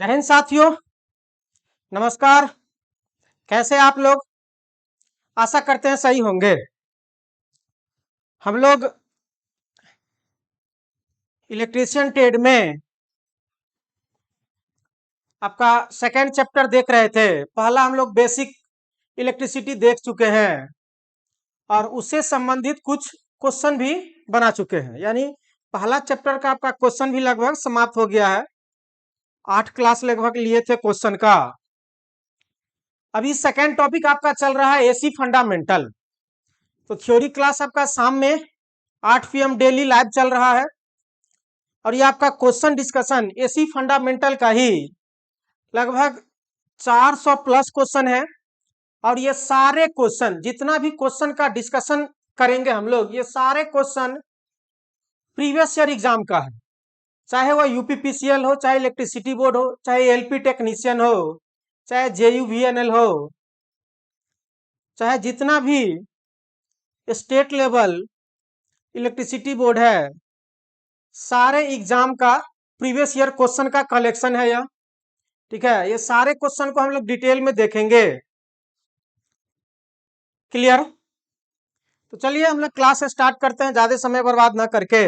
जय हिंद साथियों। नमस्कार। कैसे आप लोग? आशा करते हैं सही होंगे। हम लोग इलेक्ट्रीशियन ट्रेड में आपका सेकेंड चैप्टर देख रहे थे। पहला हम लोग बेसिक इलेक्ट्रिसिटी देख चुके हैं और उससे संबंधित कुछ क्वेश्चन भी बना चुके हैं। यानी पहला चैप्टर का आपका क्वेश्चन भी लगभग समाप्त हो गया है। 8 क्लास लगभग लिए थे क्वेश्चन का। अभी सेकेंड टॉपिक आपका चल रहा है एसी फंडामेंटल। तो थ्योरी क्लास आपका शाम में 8 PM डेली लाइव चल रहा है और ये आपका क्वेश्चन डिस्कशन एसी फंडामेंटल का ही लगभग 400 प्लस क्वेश्चन है। और ये सारे क्वेश्चन, जितना भी क्वेश्चन का डिस्कशन करेंगे हम लोग, ये सारे क्वेश्चन प्रीवियस ईयर एग्जाम का है। चाहे वह यूपीपीसीएल हो, चाहे इलेक्ट्रिसिटी बोर्ड हो, चाहे एलपी टेक्नीशियन हो, चाहे जेयूवीएनएल हो, चाहे जितना भी स्टेट लेवल इलेक्ट्रिसिटी बोर्ड है, सारे एग्जाम का प्रीवियस ईयर क्वेश्चन का कलेक्शन है यह। ठीक है, ये सारे क्वेश्चन को हम लोग डिटेल में देखेंगे। क्लियर? तो चलिए हम लोग क्लास स्टार्ट करते हैं ज्यादा समय बर्बाद ना करके।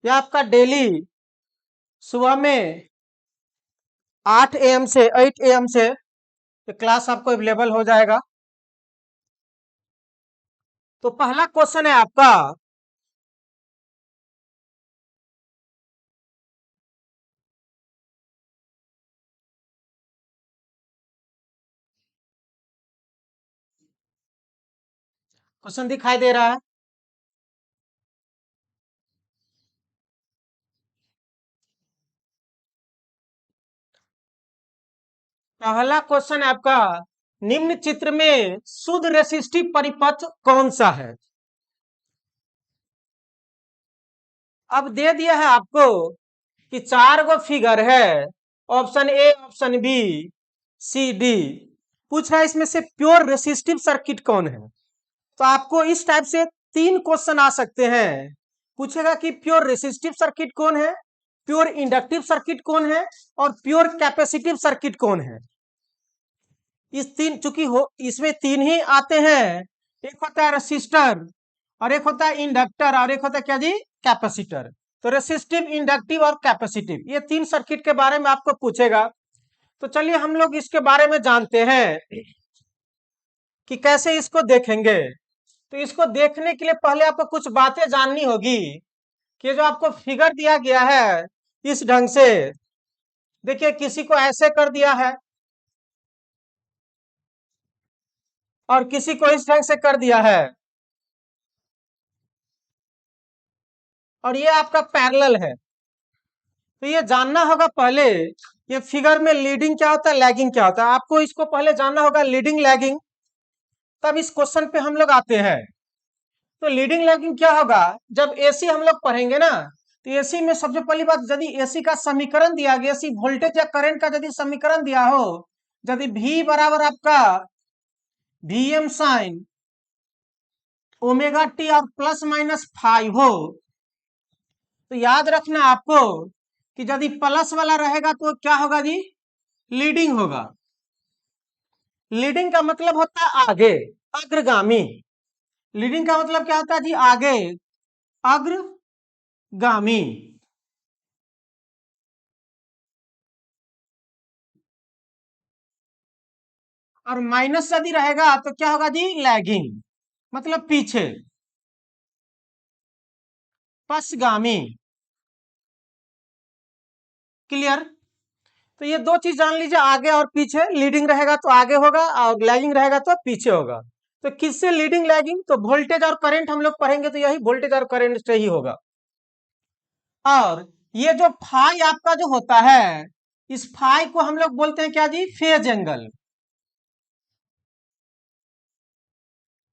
यह आपका डेली सुबह में 8 AM से 8 AM से क्लास आपको अवेलेबल हो जाएगा। तो पहला क्वेश्चन है आपका, क्वेश्चन दिखाई दे रहा है? पहला क्वेश्चन है आपका, निम्न चित्र में शुद्ध रेसिस्टिव परिपथ कौन सा है? अब दे दिया है आपको कि 4 गो फिगर है, option A, option B, C, D. पूछ रहा है इसमें से प्योर रेसिस्टिव सर्किट कौन है। तो आपको इस टाइप से 3 क्वेश्चन आ सकते हैं। पूछेगा कि प्योर रेसिस्टिव सर्किट कौन है, प्योर इंडक्टिव सर्किट कौन है, और प्योर कैपेसिटिव सर्किट कौन है। इस तीन चूंकि हो इसमें 3 ही आते हैं। एक होता है रेसिस्टर, और एक होता है इंडक्टर, और एक होता है क्या जी, कैपेसिटर। तो रेसिस्टिव, इंडक्टिव और कैपेसिटिव, ये 3 सर्किट के बारे में आपको पूछेगा। तो चलिए हम लोग इसके बारे में जानते हैं कि कैसे इसको देखेंगे। तो इसको देखने के लिए पहले आपको कुछ बातें जाननी होगी कि जो आपको फिगर दिया गया है इस ढंग से, देखिए किसी को ऐसे कर दिया है और किसी को इस ढंग से कर दिया है, और ये आपका पैरेलल है। तो ये जानना होगा पहले, ये फिगर में लीडिंग क्या होता है, लैगिंग क्या होता है, आपको इसको पहले जानना होगा, लीडिंग लैगिंग। तब इस क्वेश्चन पे हम लोग आते हैं। तो लीडिंग लैगिंग क्या होगा, जब एसी हम लोग पढ़ेंगे ना, तो एसी में सबसे पहली बात, यदि एसी का समीकरण दिया गया, एसी वोल्टेज या करंट का यदि समीकरण दिया हो, यदि V बराबर आपका Vm साइन ओमेगा टी और प्लस माइनस 5 हो, तो याद रखना आपको कि यदि प्लस वाला रहेगा तो क्या होगा जी, लीडिंग होगा। लीडिंग का मतलब होता है आगे, अग्रगामी। लीडिंग का मतलब क्या होता है जी, आगे, अग्रगामी। और माइनस यदि रहेगा तो क्या होगा जी, लैगिंग, मतलब पीछे, पश्चगामी। क्लियर? तो ये 2 चीज जान लीजिए, आगे और पीछे। लीडिंग रहेगा तो आगे होगा और लैगिंग रहेगा तो पीछे होगा। तो किससे लीडिंग लैगिंग, तो वोल्टेज और करंट हम लोग पढ़ेंगे तो यही वोल्टेज और करंट से ही होगा। और ये जो फाई आपका जो होता है, इस फाई को हम लोग बोलते हैं क्या जी, फेज एंगल।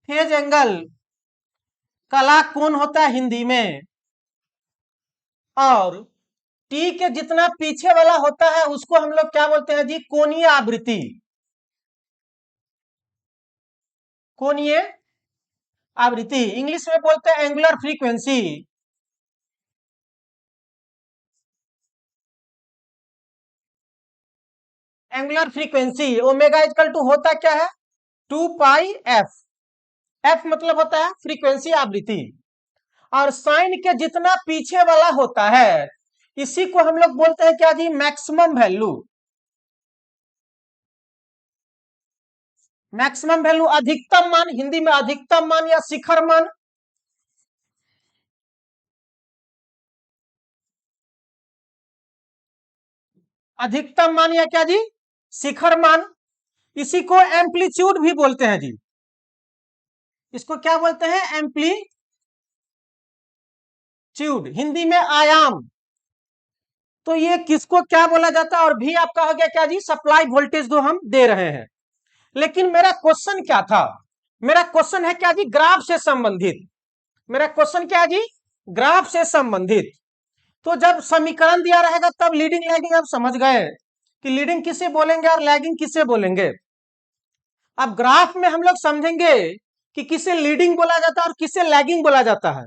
फेज एंगल कला कोण होता है हिंदी में। और टी के जितना पीछे वाला होता है उसको हम लोग क्या बोलते हैं जी, कोणीय आवृत्ति। कोणीय आवृत्ति इंग्लिश में बोलते हैं angular frequency. Angular frequency omega equal to होता क्या है 2 पाई एफ। एफ मतलब होता है फ्रीक्वेंसी आवृत्ति, और साइन के जितना पीछे वाला होता है इसी को हम लोग बोलते हैं क्या जी मैक्सिमम वैल्यू। मैक्सिमम वैल्यू अधिकतम मान, हिंदी में अधिकतम मान या शिखर मान। अधिकतम मान या क्या जी शिखर मान। इसी को एम्पलीट्यूड भी बोलते हैं जी। इसको क्या बोलते हैं एम्पलीट्यूड, हिंदी में आयाम। तो ये किसको क्या बोला जाता है, और भी आपका हो गया क्या जी सप्लाई वोल्टेज जो हम दे रहे हैं। लेकिन मेरा क्वेश्चन क्या था, मेरा क्वेश्चन है क्या जी ग्राफ से संबंधित। मेरा क्वेश्चन क्या है जी ग्राफ से संबंधित। तो जब समीकरण दिया रहेगा तब लीडिंग लैगिंग आप समझ गए कि लीडिंग किसे बोलेंगे और लैगिंग किसे बोलेंगे। अब ग्राफ में हम लोग समझेंगे कि किसे लीडिंग बोला जाता है और किसे लैगिंग बोला जाता है।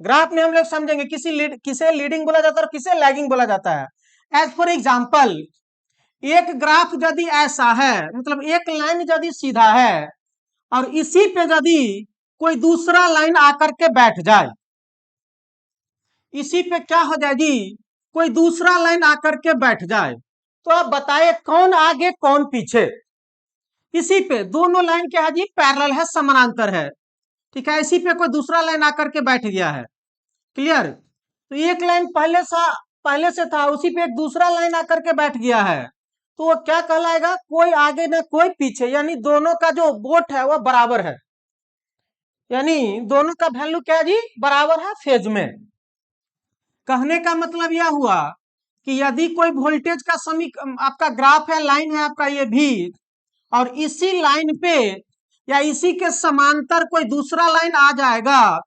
ग्राफ में हम लोग समझेंगे किसे लीडिंग बोला जाता है और किसे लैगिंग बोला जाता है। एज फॉर एग्जाम्पल, एक ग्राफ यदि ऐसा है, मतलब एक लाइन यदि सीधा है और इसी पे यदि कोई दूसरा लाइन आकर के बैठ जाए, इसी पे क्या हो जाए जी कोई दूसरा लाइन आकर के बैठ जाए, तो आप बताइए कौन आगे कौन पीछे। इसी पे दोनों लाइन क्या है जी पैरेलल है, समानांतर है, ठीक है। इसी पे कोई दूसरा लाइन आकर के बैठ गया है, क्लियर। तो एक लाइन पहले से था, उसी पे एक दूसरा लाइन आकर के बैठ गया है, तो वो क्या कहलाएगा कोई आगे ना कोई पीछे, यानी दोनों का जो बोट है वह बराबर है, यानी दोनों का वैल्यू क्या है जी बराबर है फेज में। कहने का मतलब यह हुआ कि यदि कोई वोल्टेज का आपका ग्राफ है, लाइन है आपका ये भी, और इसी लाइन पे या इसी के समांतर कोई दूसरा लाइन आ जाएगा,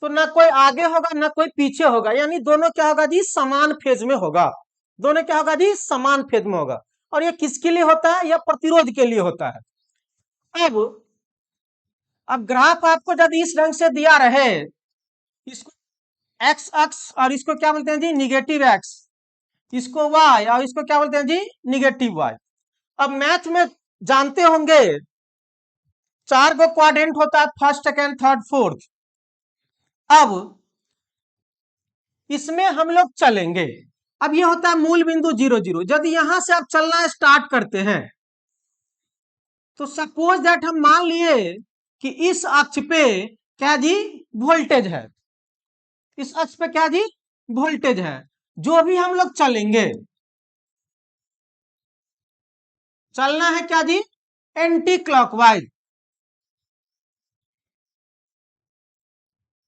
तो ना कोई आगे होगा ना कोई पीछे होगा, यानी दोनों क्या होगा जी समान फेज में होगा। दोनों क्या होगा जी समान फेज में होगा। और ये किसके लिए होता है, यह प्रतिरोध के लिए होता है। अब ग्राफ आपको यदि इस ढंग से दिया रहे, इसको एक्स अक्ष और इसको क्या बोलते हैं जी निगेटिव एक्स, इसको वाई और इसको क्या बोलते हैं जी निगेटिव वाई। अब मैथ में जानते होंगे 4 गो क्वाड्रेंट होता है, फर्स्ट सेकेंड थर्ड फोर्थ। अब इसमें हम लोग चलेंगे, अब ये होता है मूल बिंदु 0 0। यदि यहां से आप चलना स्टार्ट करते हैं तो सपोज दैट हम मान लिए कि इस अक्ष पे क्या जी वोल्टेज है, इस अक्ष पे क्या जी वोल्टेज है। जो भी हम लोग चलेंगे, चलना है क्या जी एंटी क्लॉकवाइज,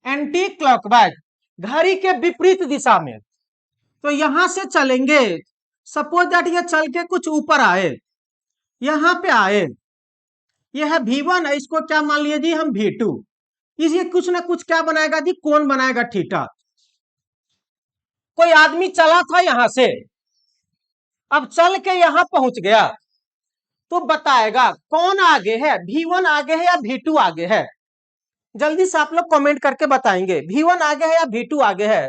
एंटी क्लॉकवाइज घड़ी के विपरीत दिशा में। तो यहां से चलेंगे, सपोज दैट ये चल के कुछ ऊपर आए, यहां पे आए, यह है V1 है, इसको क्या मान लिए जी हम V2। इसे कुछ ना कुछ क्या बनाएगा जी कोण बनाएगा थीटा। कोई आदमी चला था यहां से, अब चल के यहां पहुंच गया, तो बताएगा कौन आगे है, V1 आगे है या V2 आगे है। जल्दी से आप लोग कमेंट करके बताएंगे V1 आगे है या V2 आगे है।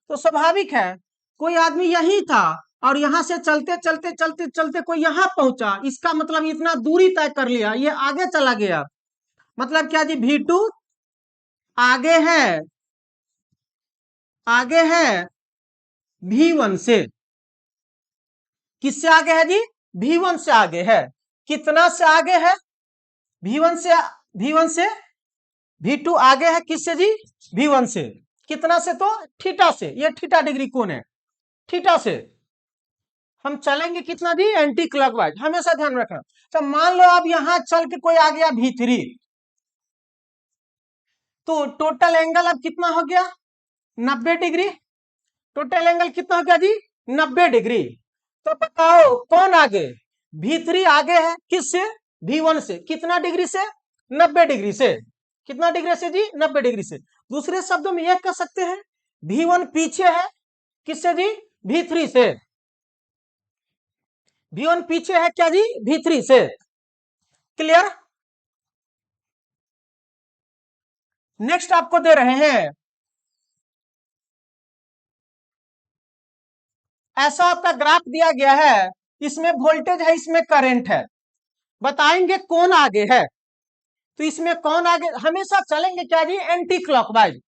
तो स्वाभाविक है कोई आदमी यही था और यहां से चलते चलते चलते चलते कोई यहां पहुंचा, इसका मतलब इतना दूरी तय कर लिया, ये आगे चला गया, मतलब क्या जी V2 आगे है, आगे है V1 से। किससे आगे है जी V1 से आगे है। कितना से आगे है V1 से, V1 से V2 आगे है किससे जी V1 से। कितना से तो थीटा से, ये थीटा डिग्री कोण है, थीटा से हम चलेंगे कितना जी एंटी क्लॉकवाइज, हमेशा ध्यान रखना। तो मान लो अब यहां चल के कोई आ गया V3, तो टोटल एंगल अब कितना हो गया 90 डिग्री। टोटल एंगल कितना हो गया जी 90 डिग्री। तो बताओ कौन आगे, V3 आगे है किससे V1 से, कितना डिग्री से 90 डिग्री से। कितना डिग्री से जी 90 डिग्री से। दूसरे शब्दों में यह कह सकते हैं V1 पीछे है किससे जी V3 से, V1 पीछे है क्या जी V3 से। क्लियर। नेक्स्ट आपको दे रहे हैं, ऐसा आपका ग्राफ दिया गया है, इसमें वोल्टेज है, इसमें करंट है, बताएंगे कौन आगे है। तो इसमें कौन आगे, हमेशा चलेंगे क्या जी, एंटी क्लॉकवाइज।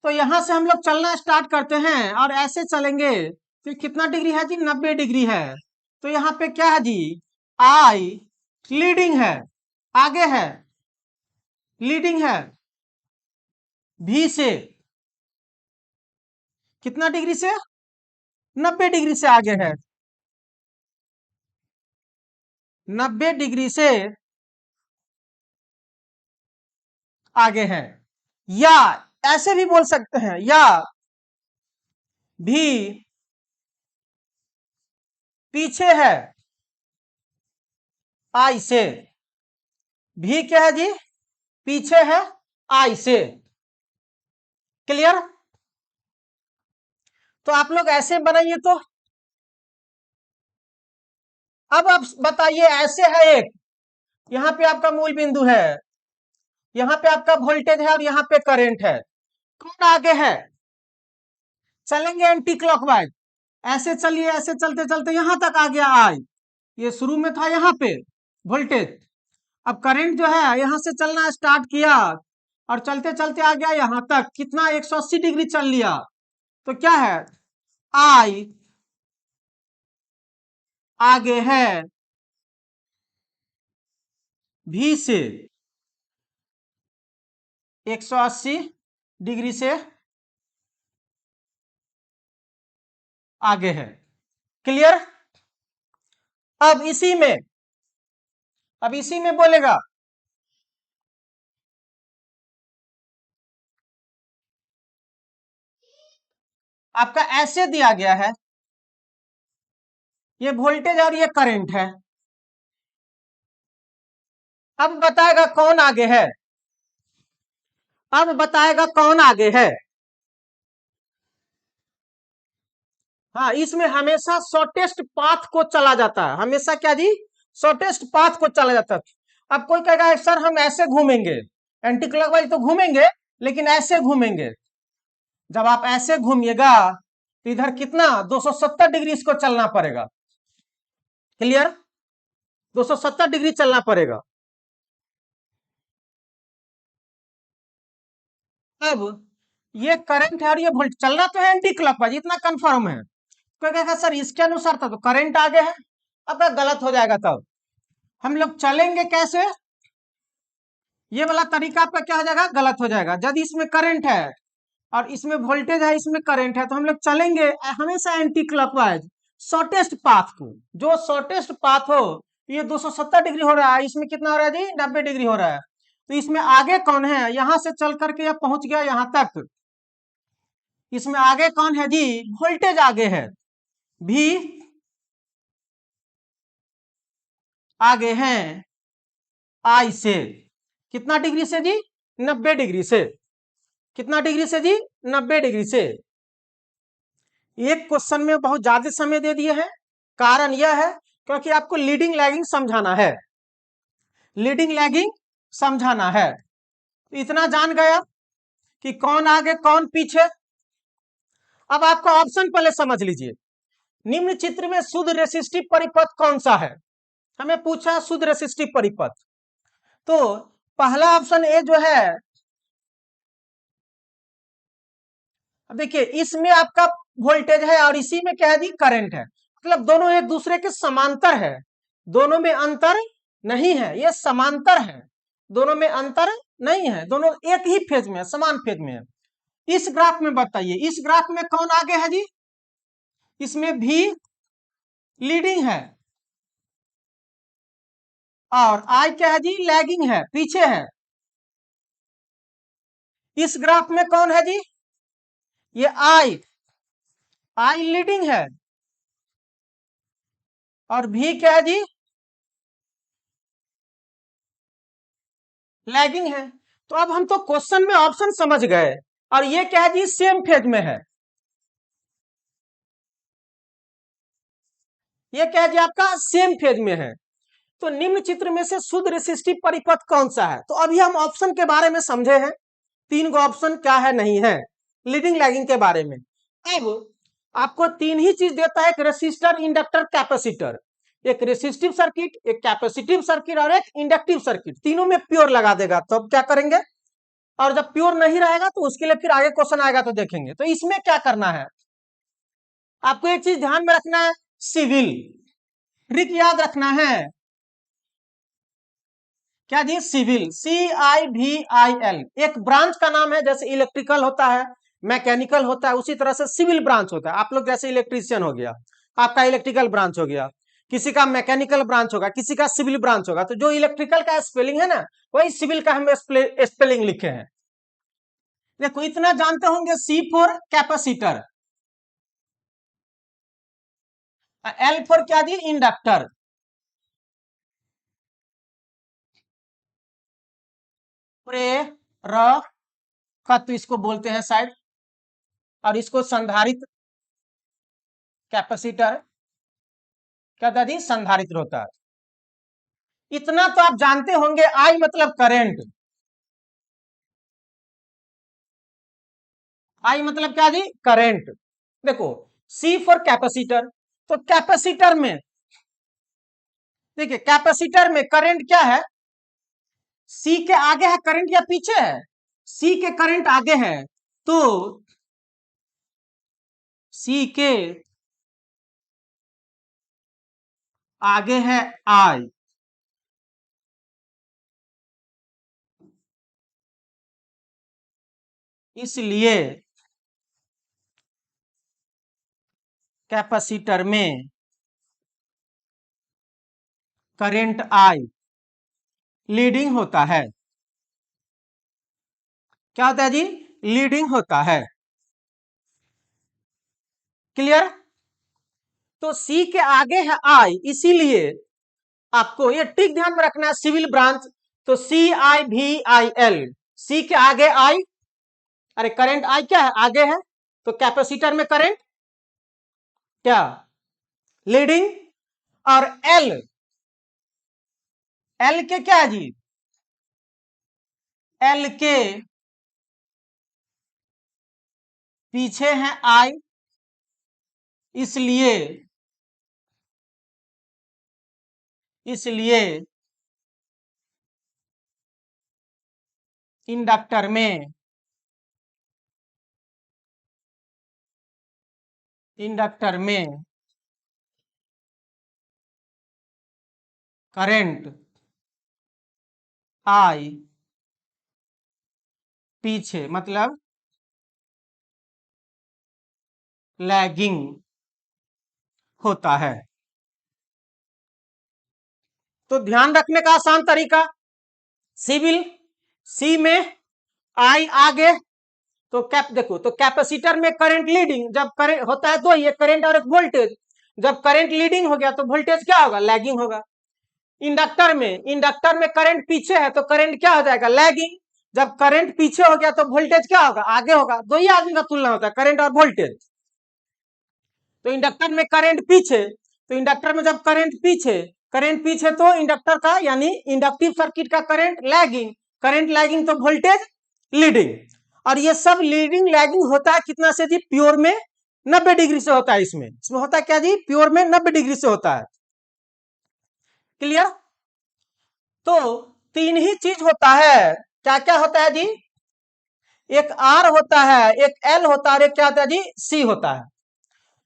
तो यहां से हम लोग चलना स्टार्ट करते हैं और ऐसे चलेंगे तो कितना डिग्री है जी, 90 डिग्री है। तो यहाँ पे क्या है जी, आई लीडिंग है, आगे है, लीडिंग है भी से, कितना डिग्री से, 90 डिग्री से आगे है, 90 डिग्री से आगे है। या ऐसे भी बोल सकते हैं, या भी पीछे है आई से, भी क्या है जी, पीछे है आई से। क्लियर। तो आप लोग ऐसे बनाइए। तो अब आप बताइए, ऐसे है एक, यहां पे आपका मूल बिंदु है, यहां पे आपका वोल्टेज है और यहां पे करंट है, कौन आगे है, चलेंगे एंटी क्लॉकवाइज, ऐसे चलिए, ऐसे चलते चलते यहां तक आ गया आई, ये शुरू में था यहाँ पे वोल्टेज, अब करंट जो है यहां से चलना स्टार्ट किया और चलते चलते आ गया यहां तक, कितना 180 डिग्री चल लिया। तो क्या है, आई आगे है भी से, 180 डिग्री से आगे है। क्लियर। अब इसी में, अब इसी में बोलेगा, आपका ऐसे दिया गया है, ये वोल्टेज और ये करंट है। अब बताएगा कौन आगे है, अब बताएगा कौन आगे है। हाँ, इसमें हमेशा शॉर्टेस्ट पाथ को चला जाता है, हमेशा क्या जी, शॉर्टेस्ट पाथ को चला जाता है। अब कोई कहेगा सर हम ऐसे घूमेंगे, एंटी क्लॉकवाइज तो घूमेंगे लेकिन ऐसे घूमेंगे। जब आप ऐसे घूमिएगा तो इधर कितना 270 डिग्री इसको चलना पड़ेगा। क्लियर, 270 डिग्री चलना पड़ेगा। अब ये करंट है और ये वोल्ट, चलना तो है एंटी क्लॉकवाइज, इतना कंफर्म है। कोई कहेगा सर इसके अनुसार था तो करंट आगे है, अब गलत हो जाएगा। तब हम लोग चलेंगे कैसे, ये वाला तरीका आपका क्या हो जाएगा, गलत हो जाएगा। यदि इसमें करंट है और इसमें वोल्टेज है, इसमें करंट है, तो हम लोग चलेंगे हमेशा एंटी क्लॉकवाइज, शॉर्टेस्ट पाथ को, जो शॉर्टेस्ट पाथ हो। ये 270 डिग्री हो रहा है, इसमें कितना हो रहा है जी, 90 डिग्री हो रहा है। तो इसमें आगे कौन है, यहां से चल करके यह पहुंच गया यहां तक, इसमें आगे कौन है जी, वोल्टेज आगे है, भी आगे हैं आई से, कितना डिग्री से जी, 90 डिग्री से, कितना डिग्री से जी, 90 डिग्री से। एक क्वेश्चन में बहुत ज्यादा समय दे दिए हैं, कारण यह है क्योंकि आपको लीडिंग लैगिंग समझाना है, लीडिंग लैगिंग समझाना है। तो इतना जान गया कि कौन आगे कौन पीछे। अब आपका ऑप्शन पहले समझ लीजिए, निम्न चित्र में शुद्ध रेसिस्टिव परिपथ कौन सा है, हमें पूछा शुद्ध रेसिस्टिव परिपथ। तो पहला ऑप्शन ए जो है, अब देखिए इसमें आपका वोल्टेज है और इसी में क्या है जी, करंट है, मतलब दोनों एक दूसरे के समांतर है, दोनों में अंतर नहीं है, ये समांतर है, दोनों में अंतर नहीं है, दोनों एक ही फेज में है, समान फेज में है। इस ग्राफ में बताइए, इस ग्राफ में कौन आगे है जी, इसमें भी लीडिंग है और आई क्या है जी, लैगिंग है, पीछे है। इस ग्राफ में कौन है जी, ये आई, आई लीडिंग है और भी क्या है जी, लैगिंग है। तो अब हम तो क्वेश्चन में ऑप्शन समझ गए, और ये क्या है जी, सेम फेज में है, ये क्या है जी, आपका सेम फेज में है। तो निम्न चित्र में से शुद्ध रेसिस्टिव परिपथ कौन सा है। तो अभी हम ऑप्शन के बारे में समझे हैं, तीन गो ऑप्शन क्या है नहीं है, लीडिंग लैगिंग के बारे में। अब आपको तीन ही चीज देता है, एक रेसिस्टर, इंडक्टर, कैपेसिटर। एक रेसिस्टिव सर्किट, एक कैपेसिटिव सर्किट और एक इंडक्टिव सर्किट, तीनों में प्योर लगा देगा तो अब क्या करेंगे। और जब प्योर नहीं रहेगा तो उसके लिए फिर आगे क्वेश्चन आएगा तो देखेंगे। तो इसमें क्या करना है, आपको एक चीज ध्यान में रखना है, सिविल ट्रिक याद रखना है। क्या जी, सिविल, CIVIL, एक ब्रांच का नाम है, जैसे इलेक्ट्रिकल होता है, मैकेनिकल होता है, उसी तरह से सिविल ब्रांच होता है। आप लोग जैसे इलेक्ट्रीशियन हो गया, आपका इलेक्ट्रिकल ब्रांच हो गया, किसी का मैकेनिकल ब्रांच होगा, किसी का सिविल ब्रांच होगा। तो जो इलेक्ट्रिकल का स्पेलिंग है ना, वही सिविल का हम स्पेलिंग लिखे हैं। देखो इतना जानते होंगे, C for capacitor, L for क्या जी, इंडक्टर, तो इसको बोलते हैं शायद, और इसको संधारित्र, कैपेसिटर क्या दादी, संधारित्र होता है। इतना तो आप जानते होंगे। आई मतलब करंट, आई मतलब क्या जी, करंट। देखो C फॉर कैपेसिटर, तो कैपेसिटर में देखिए, कैपेसिटर में करंट क्या है, C के आगे है करंट या पीछे है, C के करंट आगे है, तो C के आगे है I, इसलिए कैपेसिटर में करंट I लीडिंग होता है। क्या होता है जी, लीडिंग होता है। क्लियर। तो C के आगे है I, इसीलिए आपको ये ट्रिक ध्यान में रखना है, सिविल ब्रांच, तो CIVIL, C के आगे I, अरे करंट I क्या है, आगे है, तो कैपेसिटर में करंट क्या, लीडिंग, और L, L के क्या है जी, L के पीछे है I, इसलिए इसलिए इंडक्टर में करंट I पीछे मतलब लैगिंग होता है। तो ध्यान रखने का आसान तरीका, सिविल, सी में आई आगे, तो देखो, तो कैपेसिटर में करंट लीडिंग, जब करंट होता है तो ये करंट और एक वोल्टेज, जब करंट लीडिंग हो गया तो वोल्टेज क्या होगा, लैगिंग होगा। इंडक्टर में करंट पीछे है तो करंट क्या हो जाएगा, लैगिंग। जब करंट पीछे हो गया तो वोल्टेज क्या होगा, आगे होगा। दो ही आदमी का तुलना होता है, करंट और वोल्टेज। तो इंडक्टर में करंट पीछे, तो इंडक्टर में जब करंट पीछे तो इंडक्टर का यानी इंडक्टिव सर्किट का करंट लैगिंग, करंट लैगिंग तो वोल्टेज लीडिंग। और ये सब लीडिंग लैगिंग होता है कितना से जी, प्योर में 90 डिग्री से होता है। इसमें होता है क्या जी, प्योर में 90 डिग्री से होता है। क्लियर। तो तीन ही चीज होता है, क्या क्या होता है जी, एक आर होता है, एक एल होता है, और एक क्या होता है जी, सी होता है।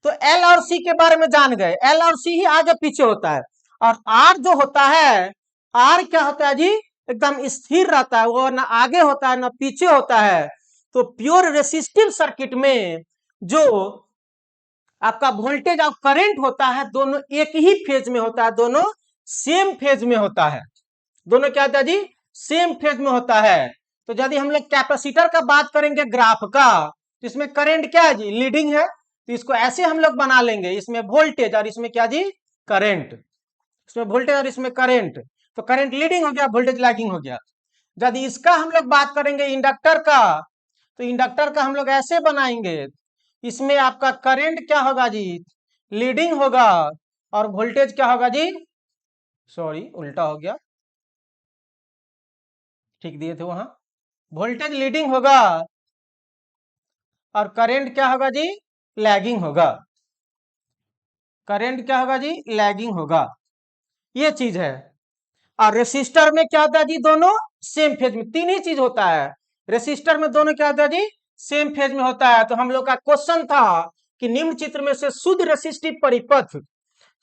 तो एल और सी के बारे में जान गए, एल और सी ही आगे पीछे होता है। और आर जो होता है, आर क्या होता है जी, एकदम स्थिर रहता है, वो ना आगे होता है ना पीछे होता है। तो प्योर रेसिस्टिव सर्किट में जो आपका वोल्टेज और करंट होता है, दोनों एक ही फेज में होता है, दोनों सेम फेज में होता है। दोनों क्या होता है जी, सेम फेज में होता है। तो यदि हम लोग कैपेसिटर का बात करेंगे ग्राफ का, तो इसमें करंट क्या है जी, लीडिंग है, तो इसको ऐसे हम लोग बना लेंगे, इसमें वोल्टेज और इसमें क्या जी, करंट, इसमें वोल्टेज और इसमें करंट, तो करंट लीडिंग हो गया, वोल्टेज लैगिंग हो गया। यदि इसका हम लोग बात करेंगे इंडक्टर का, तो इंडक्टर का हम लोग ऐसे बनाएंगे, इसमें आपका करंट क्या होगा जी, लीडिंग होगा, और वोल्टेज क्या होगा जी, सॉरी उल्टा हो गया, ठीक दिए थे वहां, वोल्टेज लीडिंग होगा और करंट क्या होगा जी, लैगिंग होगा। करंट क्या होगा जी, लैगिंग होगा। ये चीज है। और रेसिस्टर में क्या होता है जी, दोनों सेम फेज में, तीन ही चीज होता है रेसिस्टर में, दोनों क्या होता है जी, सेम फेज में होता है। तो हम लोग का क्वेश्चन था कि निम्न चित्र में से शुद्ध रेसिस्टिव परिपथ,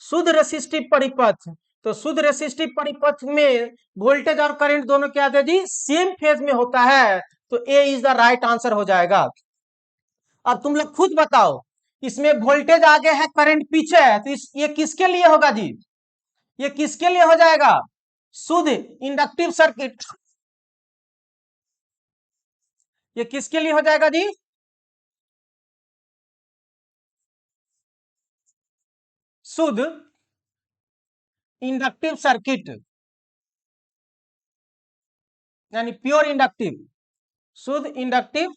शुद्ध रेसिस्टिव परिपथ, तो शुद्ध रेसिस्टिव परिपथ में वोल्टेज और करंट दोनों क्या होता है जी, सेम फेज में होता है। तो ए इज द राइट आंसर हो जाएगा। अब तुम लोग खुद बताओ, इसमें वोल्टेज आगे है, करंट पीछे है, तो ये किसके लिए होगा जी, ये किसके लिए हो जाएगा, शुद्ध इंडक्टिव सर्किट। ये किसके लिए हो जाएगा जी, शुद्ध इंडक्टिव सर्किट, यानी प्योर इंडक्टिव, शुद्ध इंडक्टिव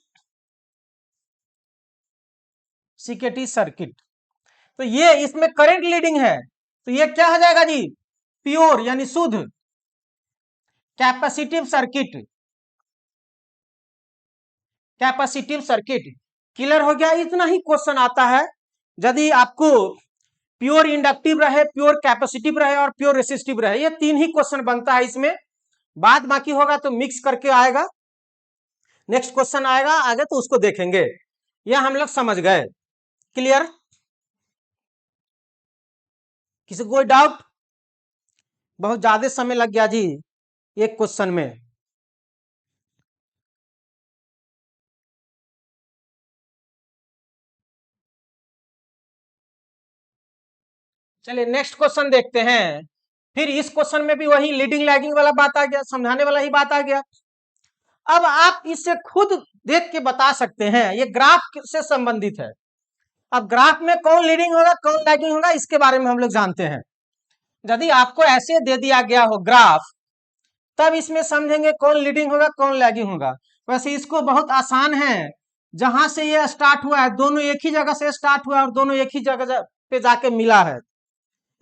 सीकेटी सर्किट। तो ये इसमें करंट लीडिंग है, तो ये क्या हो जाएगा जी, प्योर यानी शुद्ध capacitive circuit, capacitive circuit. Clear हो गया, इतना ही क्वेश्चन आता है। यदि आपको प्योर इंडक्टिव रहे, प्योर कैपेसिटिव रहे और प्योर रेसिस्टिव रहे, ये तीन ही क्वेश्चन बनता है इसमें। बाद बाकी होगा तो मिक्स करके आएगा, नेक्स्ट क्वेश्चन आएगा आगे तो उसको देखेंगे। यह हम लोग समझ गए। क्लियर, किसी को कोई डाउट? बहुत ज्यादा समय लग गया जी एक क्वेश्चन में। चलिए नेक्स्ट क्वेश्चन देखते हैं। फिर इस क्वेश्चन में भी वही लीडिंग लैगिंग वाला बात आ गया, समझाने वाला ही बात आ गया। अब आप इससे खुद देख के बता सकते हैं, ये ग्राफ से संबंधित है। अब ग्राफ में कौन लीडिंग होगा कौन लैगिंग होगा इसके बारे में हम लोग जानते हैं। यदि आपको ऐसे दे दिया गया हो ग्राफ, तब इसमें समझेंगे कौन लीडिंग होगा कौन लैगिंग होगा। वैसे इसको बहुत आसान है, जहां से ये स्टार्ट हुआ है दोनों एक ही जगह से स्टार्ट हुआ है और दोनों एक ही जगह पे जाके मिला है,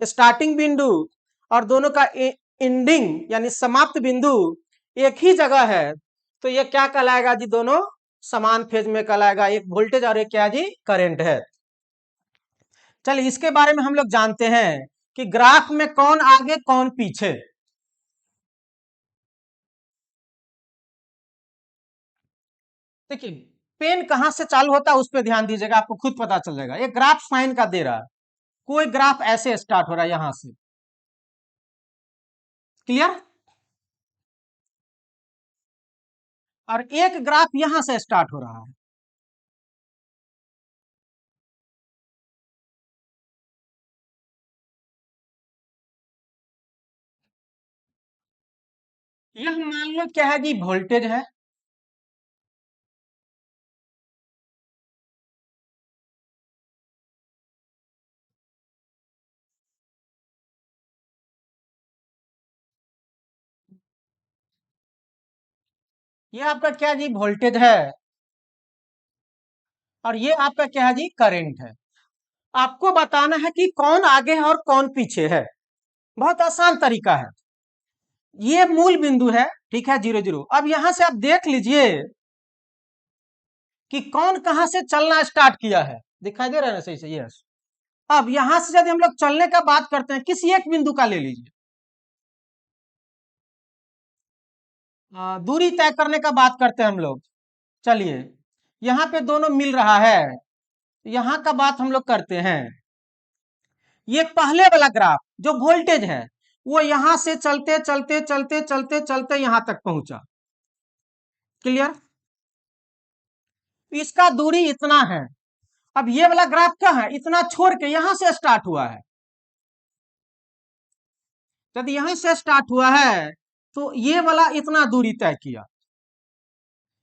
स्टार्टिंग बिंदु और दोनों का एंडिंग यानी समाप्त बिंदु एक ही जगह है। तो ये क्या कहलाएगा जी, दोनों समान फेज में कहलाएगा, एक वोल्टेज और एक क्या जी, करंट है। चलिए इसके बारे में हम लोग जानते हैं कि ग्राफ में कौन आगे कौन पीछे। देखिए पेन कहां से चालू होता है उस पर ध्यान दीजिएगा, आपको खुद पता चल जाएगा। ये ग्राफ साइन का दे रहा है, कोई ग्राफ ऐसे स्टार्ट हो रहा है यहां से। क्लियर, और एक ग्राफ यहां से स्टार्ट हो रहा है। यह मान लो क्या है जी, वोल्टेज है। ये आपका क्या जी, वोल्टेज है। और ये आपका क्या है जी, करंट है। आपको बताना है कि कौन आगे है और कौन पीछे है। बहुत आसान तरीका है। ये मूल बिंदु है, ठीक है, 0 0। अब यहां से आप देख लीजिए कि कौन कहां से चलना स्टार्ट किया है, दिखाई दे रहा है ना सही से, यस। अब यहां से यदि हम लोग चलने का बात करते हैं, किसी एक बिंदु का ले लीजिए, दूरी तय करने का बात करते हैं हम लोग। चलिए यहां पे दोनों मिल रहा है, यहां का बात हम लोग करते हैं। ये पहले वाला ग्राफ जो वोल्टेज है, वो यहां से चलते चलते चलते चलते चलते यहां तक पहुंचा। क्लियर, इसका दूरी इतना है। अब ये वाला ग्राफ क्या है, इतना छोड़ के यहां से स्टार्ट हुआ है। यदि यहां से स्टार्ट हुआ है तो ये वाला इतना दूरी तय किया।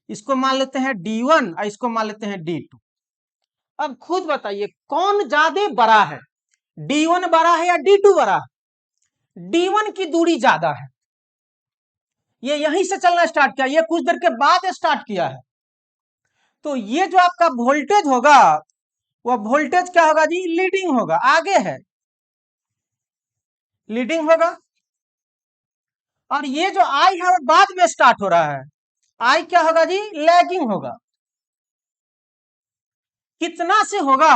इसको मान लेते हैं D1 और इसको मान लेते हैं D2। अब खुद बताइए कौन ज्यादा बड़ा है, D1 बड़ा है या D2 बड़ा है। D1 की दूरी ज्यादा है, ये यहीं से चलना स्टार्ट किया, ये कुछ देर के बाद स्टार्ट किया है। तो ये जो आपका वोल्टेज होगा, वह वोल्टेज क्या होगा जी, लीडिंग होगा, आगे है, लीडिंग होगा। और ये जो आई है वो बाद में स्टार्ट हो रहा है, आई क्या होगा जी, लैगिंग होगा। कितना से होगा,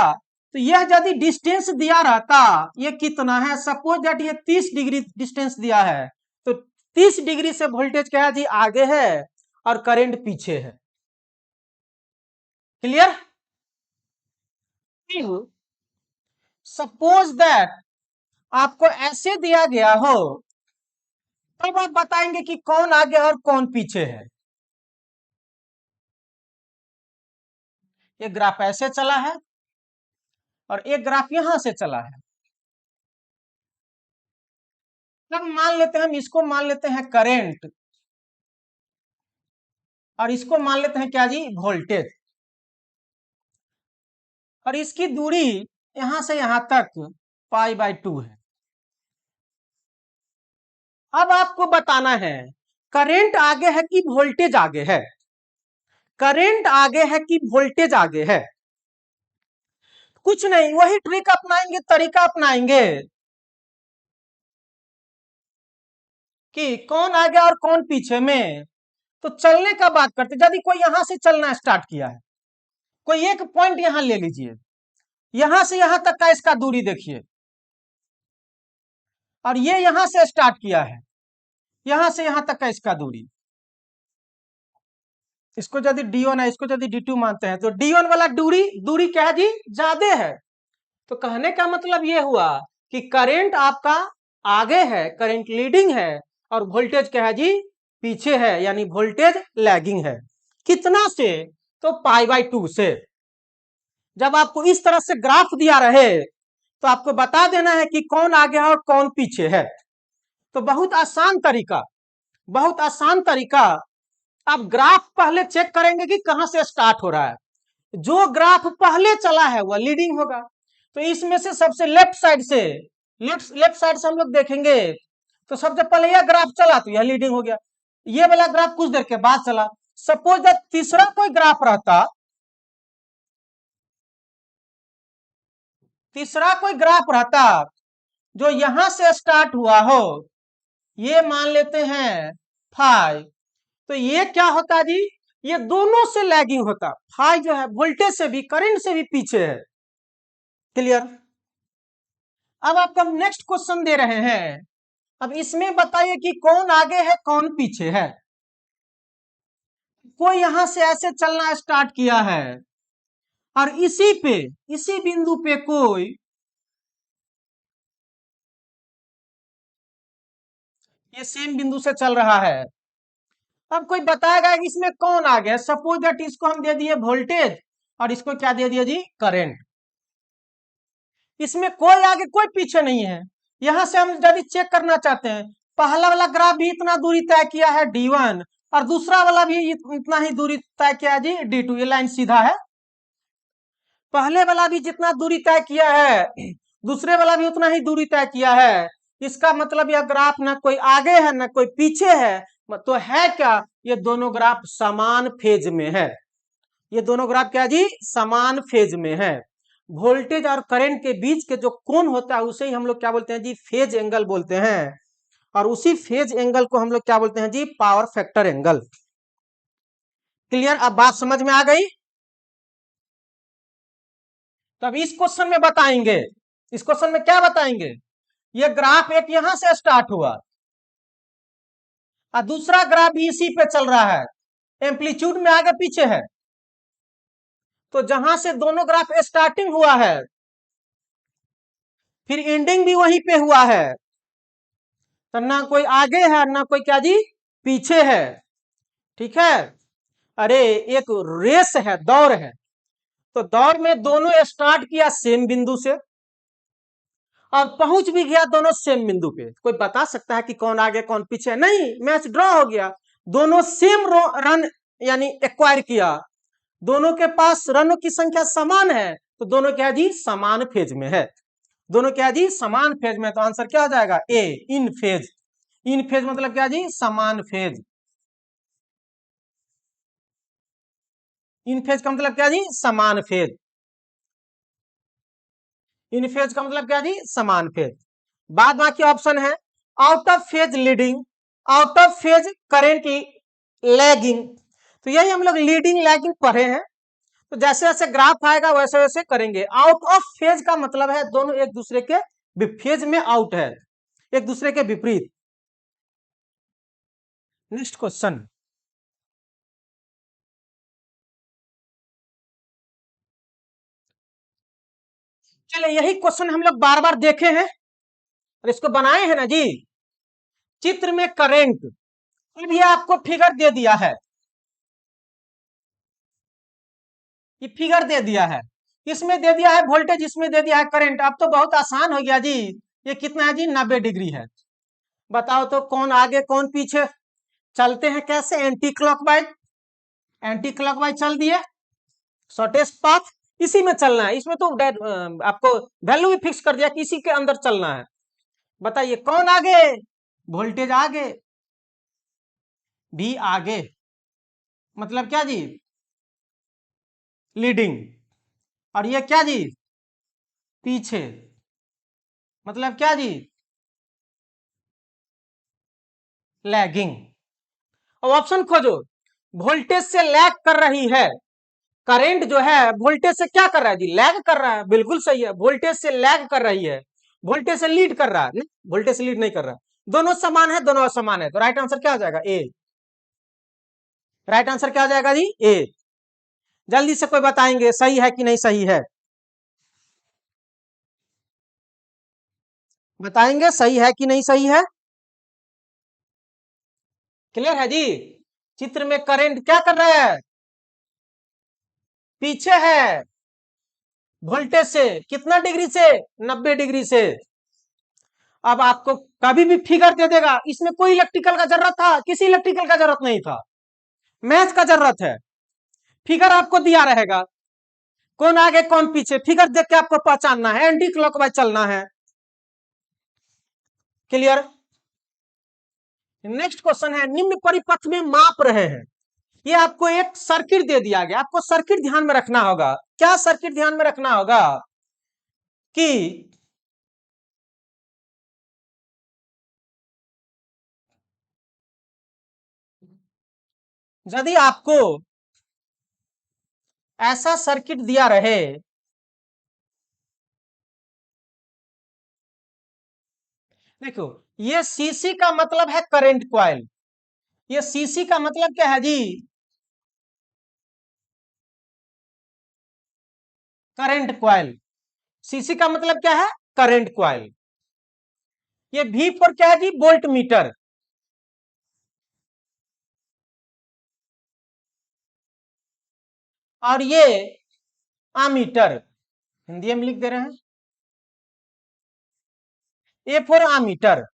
तो यह यदि डिस्टेंस दिया रहता, ये कितना है, सपोज दैट ये 30 डिग्री डिस्टेंस दिया है, तो 30 डिग्री से वोल्टेज क्या है जी, आगे है और करंट पीछे है। क्लियर? सपोज दैट आपको ऐसे दिया गया हो, तब आप बताएंगे कि कौन आगे और कौन पीछे है। एक ग्राफ ऐसे चला है और एक ग्राफ यहां से चला है। अब मान लेते हैं, हम इसको मान लेते हैं करंट और इसको मान लेते हैं क्या जी, वोल्टेज। और इसकी दूरी यहां से यहां तक π/2 है। अब आपको बताना है करंट आगे है कि वोल्टेज आगे है, करंट आगे है कि वोल्टेज आगे है। कुछ नहीं, वही ट्रिक अपनाएंगे, तरीका अपनाएंगे कि कौन आगे और कौन पीछे में। तो चलने का बात करते, यदि कोई यहां से चलना स्टार्ट किया है, कोई एक पॉइंट यहां ले लीजिए, यहां से यहां तक का इसका दूरी देखिए, और ये यहां से स्टार्ट किया है, यहां से यहां तक का इसका दूरी, इसको यदि D1 है, इसको यदि D2 मानते हैं, तो D1 वाला दूरी दूरी क्या है जी, ज्यादा है। तो कहने का मतलब ये हुआ कि करंट आपका आगे है, करंट लीडिंग है, और वोल्टेज क्या है जी, पीछे है, यानी वोल्टेज लैगिंग है। कितना से, तो π/2 से। जब आपको इस तरह से ग्राफ दिया रहे तो आपको बता देना है कि कौन आगे है और कौन पीछे है। तो बहुत आसान तरीका, बहुत आसान तरीका, आप ग्राफ पहले चेक करेंगे कि कहां से स्टार्ट हो रहा है। जो ग्राफ पहले चला है वह लीडिंग होगा। तो इसमें से सबसे लेफ्ट साइड से, लेफ्ट साइड से हम लोग देखेंगे तो सबसे पहले यह ग्राफ चला तो यह लीडिंग हो गया। ये वाला ग्राफ कुछ देर के बाद चला। सपोज दैट तीसरा कोई ग्राफ रहता, तीसरा कोई ग्राफ रहता जो यहां से स्टार्ट हुआ हो, ये मान लेते हैं फाइव, तो ये क्या होता जी, ये दोनों से लैगिंग होता। फाइव जो है वोल्टेज से भी, करंट से भी पीछे है। क्लियर? अब आपको हम नेक्स्ट क्वेश्चन दे रहे हैं, अब इसमें बताइए कि कौन आगे है कौन पीछे है। कोई यहां से ऐसे चलना स्टार्ट किया है और इसी पे, इसी बिंदु पे कोई ये सेम बिंदु से चल रहा है। अब कोई बताएगा कि इसमें कौन आगे है। सपोज दैट इसको हम दे दिए वोल्टेज और इसको क्या दे दिया जी, करंट। इसमें कोई आगे कोई पीछे नहीं है। यहां से हम यदि चेक करना चाहते हैं, पहला वाला ग्राफ भी इतना दूरी तय किया है D1 और दूसरा वाला भी इतना ही दूरी तय किया है जी D2। ये लाइन सीधा है। पहले वाला भी जितना दूरी तय किया है, दूसरे वाला भी उतना ही दूरी तय किया है। इसका मतलब यह ग्राफ ना कोई आगे है ना कोई पीछे है। तो है क्या, ये दोनों ग्राफ समान फेज में है। ये दोनों ग्राफ क्या जी, समान फेज में है। वोल्टेज और करंट के बीच के जो कोण होता है उसे ही हम लोग क्या बोलते हैं जी, फेज एंगल बोलते हैं। और उसी फेज एंगल को हम लोग क्या बोलते हैं जी, पावर फैक्टर एंगल। क्लियर? अब बात समझ में आ गई? तब इस क्वेश्चन में बताएंगे, इस क्वेश्चन में क्या बताएंगे, ये ग्राफ एक यहां से स्टार्ट हुआ और दूसरा ग्राफ भी इसी पे चल रहा है, एम्पलीट्यूड में आगे पीछे है। तो जहां से दोनों ग्राफ स्टार्टिंग हुआ है फिर एंडिंग भी वहीं पे हुआ है, तो ना कोई आगे है ना कोई क्या जी, पीछे है। ठीक है? अरे एक रेस है, दौड़ है, तो दौड़ में दोनों स्टार्ट किया सेम बिंदु से और पहुंच भी गया दोनों सेम बिंदु पे। कोई बता सकता है कि कौन आगे कौन पीछे? नहीं, मैच ड्रॉ हो गया। दोनों सेम रन यानी एक्वायर किया, दोनों के पास रनों की संख्या समान है, तो दोनों क्या जी, समान फेज में है। दोनों क्या जी, समान फेज में। तो आंसर क्या हो जाएगा, ए, इन फेज। इन फेज मतलब क्या जी, समान फेज। इन फेज का मतलब क्या जी, समान फेज। इन फेज का मतलब क्या जी, समान फेज। बाद बाकी ऑप्शन है out of phase leading, out of phase current lagging. तो यही हम लोग लीडिंग लैगिंग पढ़े हैं। तो जैसे जैसे ग्राफ आएगा वैसे वैसे करेंगे। आउट ऑफ फेज का मतलब है दोनों एक दूसरे के फेज में आउट है, एक दूसरे के विपरीत। नेक्स्ट क्वेश्चन, चले यही क्वेश्चन हम लोग बार बार देखे हैं और इसको बनाए हैं ना जी। चित्र में करंट, अब ये आपको फिगर दे दिया है, ये फिगर दे दिया है, इसमें दे दिया है वोल्टेज, इसमें दे दिया है करंट। अब तो बहुत आसान हो गया जी। ये कितना है जी, 90 डिग्री है। बताओ तो कौन आगे कौन पीछे। चलते हैं कैसे, एंटी क्लॉकवाइज, एंटी क्लॉकवाइज चल दिए, शॉर्टेस्ट पाथ इसी में चलना है। इसमें तो आपको वैल्यू भी फिक्स कर दिया कि इसी के अंदर चलना है। बताइए कौन आगे, वोल्टेज आगे, भी आगे, मतलब क्या जी, लीडिंग। और ये क्या जी, पीछे, मतलब क्या जी, लैगिंग। अब ऑप्शन खोजो, वोल्टेज से लैग कर रही है, करंट जो है वोल्टेज से क्या कर रहा है जी, लैग कर रहा है, बिल्कुल सही है। वोल्टेज से लैग कर रही है, वोल्टेज से लीड कर रहा है, नहीं वोल्टेज से लीड नहीं कर रहा है। दोनों समान है, दोनों असमान है, तो राइट आंसर क्या हो जाएगा, ए। राइट आंसर क्या हो जाएगा जी, ए। जल्दी से कोई बताएंगे सही है कि नहीं सही है, बताएंगे सही है कि नहीं सही है। क्लियर है जी। चित्र में करंट क्या कर रहा है, पीछे है वोल्टेज से, कितना डिग्री से, 90 डिग्री से। अब आपको कभी भी फिगर दे देगा, इसमें कोई इलेक्ट्रिकल का जरूरत था, किसी इलेक्ट्रिकल का जरूरत नहीं था, मैथ का जरूरत है। फिगर आपको दिया रहेगा, कौन आगे कौन पीछे, फिगर देख के आपको पहचानना है, एंटी क्लॉकवाइज चलना है। क्लियर। नेक्स्ट क्वेश्चन है, निम्न परिपथ में माप रहे हैं। ये आपको एक सर्किट दे दिया गया, आपको सर्किट ध्यान में रखना होगा। क्या सर्किट ध्यान में रखना होगा कि यदि आपको ऐसा सर्किट दिया रहे, देखो ये सीसी का मतलब है करंट कॉइल, ये सीसी का मतलब क्या है जी, करंट कॉइल। सीसी का मतलब क्या है, करंट कॉइल। ये भी पर क्या है जी, वोल्ट मीटर। और ये आमीटर, हिंदी में लिख दे रहे हैं, ए फॉर आमीटर।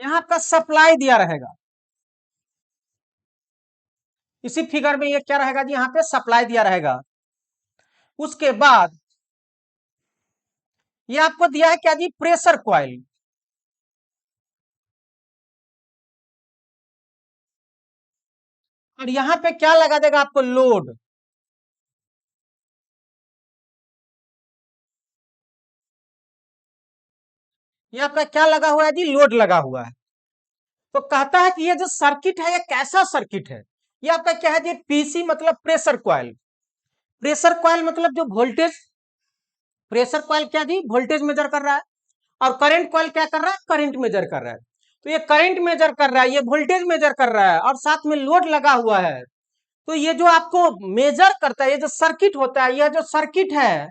यहां आपका सप्लाई दिया रहेगा, इसी फिगर में ये क्या रहेगा जी, यहाँ पे सप्लाई दिया रहेगा। उसके बाद ये आपको दिया है क्या जी, प्रेशर कॉइल। और यहां पे क्या लगा देगा आपको, लोड। ये आपका क्या लगा हुआ है जी, लोड लगा हुआ है। तो कहता है कि ये जो सर्किट है ये कैसा सर्किट है, ये आपका क्या है जी, पीसी मतलब प्रेशर कॉइल। प्रेशर कॉइल मतलब जो वोल्टेज, प्रेशर कॉइल क्या जी, वोल्टेज मेजर कर रहा है, और करंट कॉइल क्या कर रहा है, करंट मेजर कर रहा है। तो ये करंट मेजर कर रहा है, ये वोल्टेज मेजर कर रहा है, और साथ में लोड लगा हुआ है। तो ये जो आपको मेजर करता है, ये जो सर्किट होता है, यह जो सर्किट है,